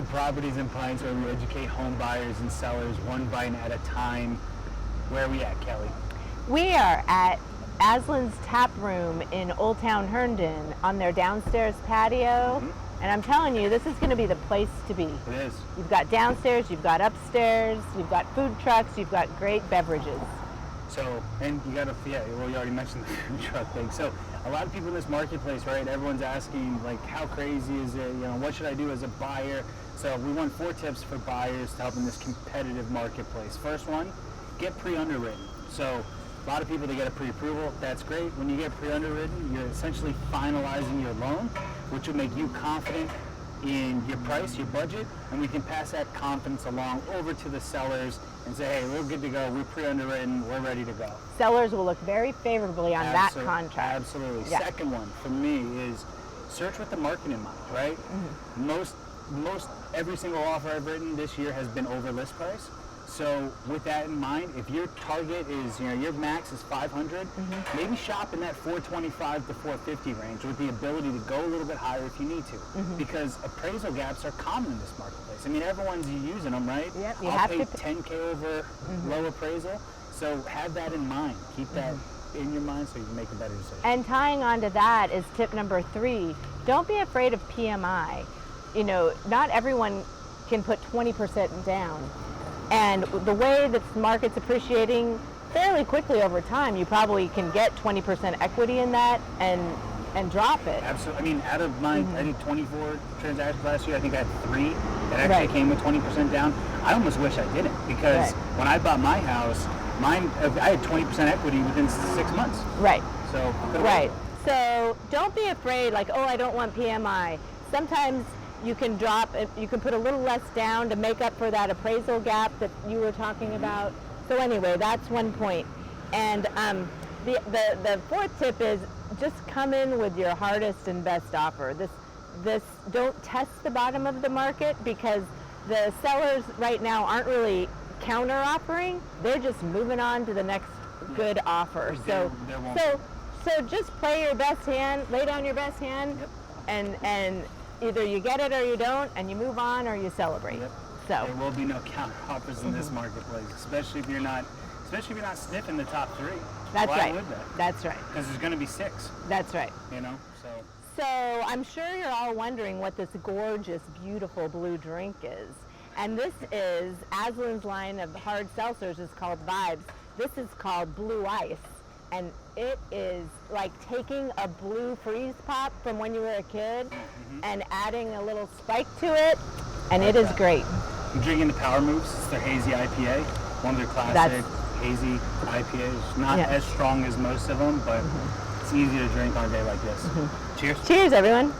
the Properties and Pints, where we educate home buyers and sellers one bite at a time. Where are we at, Kelly? We are at Aslin's Tap Room in Old Town Herndon on their downstairs patio. And I'm telling you, this is going to be the place to be. It is. You've got downstairs, you've got upstairs, you've got food trucks, you've got great beverages. So, and you got to, well, you already mentioned the food truck thing. So, a lot of people in this marketplace, right, everyone's asking, like, how crazy is it? You know, what should I do as a buyer? So, we want 4 tips for buyers to help in this competitive marketplace. First one, get pre-underwritten. So, a lot of people, they get a pre-approval. That's great. When you get pre-underwritten, you're essentially finalizing your loan, which will make you confident in your price, your budget, and we can pass that confidence along over to the sellers and say, hey, we're good to go, we're pre-underwritten, we're ready to go. Sellers will look very favorably on that contract. Absolutely. Yeah. Second one for me is search with the market in mind, right? Most every single offer I've written this year has been over list price. So with that in mind, if your target is, your max is 500, maybe shop in that 425 to 450 range with the ability to go a little bit higher if you need to. Because appraisal gaps are common in this marketplace. I mean, everyone's using them, right? Yep, I'll pay 10K over low appraisal. So have that in mind. Keep that in your mind so you can make a better decision. And tying on to that is tip number 3, don't be afraid of PMI. You know, not everyone can put 20% down. And the way that the market's appreciating fairly quickly over time, you probably can get 20% equity in that and drop it. Absolutely. I mean, out of my, I did 24 transactions last year. I think I had 3 that actually came with 20% down. I almost wish I didn't, because when I bought my house, I had 20% equity within 6 months. Right. So. So don't be afraid, like, oh, I don't want PMI. Sometimes you can put a little less down to make up for that appraisal gap that you were talking about. So anyway, that's one point. And the 4th tip is just come in with your hardest and best offer. This don't test the bottom of the market, because the sellers right now aren't really counter offering. They're just moving on to the next good offer. So just play your best hand, lay down your best hand, and either you get it or you don't, and you move on or you celebrate. So there will be no counter offers in this marketplace, especially if you're not sniffing the top 3. That's Why right. would that? That's right. Because there's going to be 6. That's right. So So I'm sure you're all wondering what this gorgeous, beautiful blue drink is. And this is Aslin's line of hard seltzers is called Vibes. This is called Blue Ice. And it is like taking a blue freeze pop from when you were a kid and adding a little spike to it, and it is great. I'm drinking the Power Moves. It's their hazy IPA, one of their classic hazy IPAs. Not as strong as most of them, but it's easy to drink on a day like this. Cheers. Cheers, everyone.